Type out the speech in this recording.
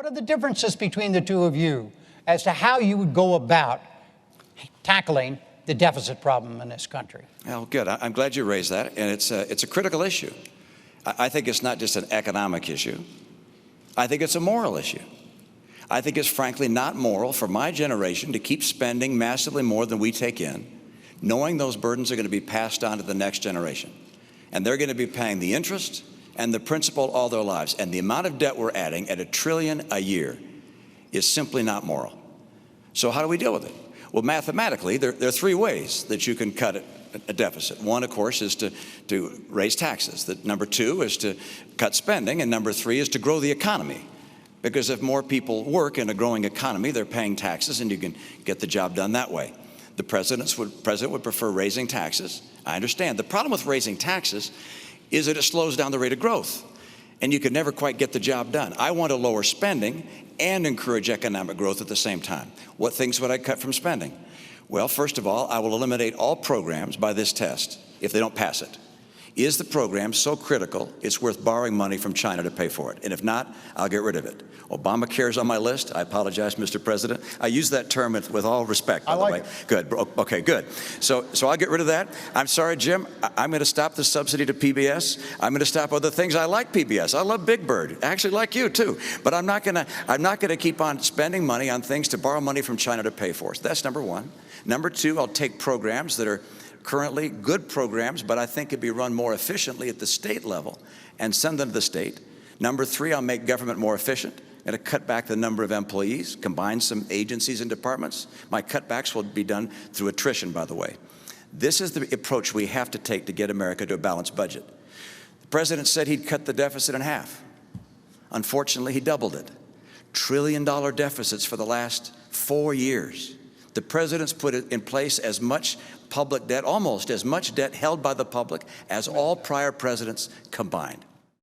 are the differences between the two of you as to how you would go about tackling the deficit problem in this country? Well, good. I'm glad you raised that, and it's a critical issue. I think it's not just an economic issue. I think it's a moral issue. I think it's frankly not moral for my generation to keep spending massively more than we take in, knowing those burdens are going to be passed on to the next generation. And they're going to be paying the interest and the principal all their lives. And the amount of debt we're adding at $1 trillion a year is simply not moral. So how do we deal with it? Well, mathematically, there are three ways that you can cut a deficit. One, of course, is to raise taxes. Number two is to cut spending. And number three is to grow the economy. Because if more people work in a growing economy, they're paying taxes, and you can get the job done that way. The president would prefer raising taxes. I understand. The problem with raising taxes is that it slows down the rate of growth, and you can never quite get the job done. I want to lower spending and encourage economic growth at the same time. What things would I cut from spending? Well, first of all, I will eliminate all programs by this test if they don't pass it. Is the program so critical it's worth borrowing money from China to pay for it? And if not, I'll get rid of it. Obamacare's on my list. I apologize, Mr. President. I use that term with all respect, by the way. Good. Okay, good. So I'll get rid of that. I'm sorry, Jim. I'm going to stop the subsidy to PBS. I'm going to stop other things. I like PBS. I love Big Bird. I actually like you too. But I'm not going to keep on spending money on things to borrow money from China to pay for. So that's number one. Number two, I'll take programs that are currently good programs, but I think could be run more efficiently at the state level and send them to the state. Number three, I'll make government more efficient and to cut back the number of employees, combine some agencies and departments. My cutbacks will be done through attrition, by the way. This is the approach we have to take to get America to a balanced budget. The president said he'd cut the deficit in half. Unfortunately, he doubled it. $1 trillion deficits for the last 4 years. The president's put in place as much public debt, almost as much debt held by the public as all prior presidents combined.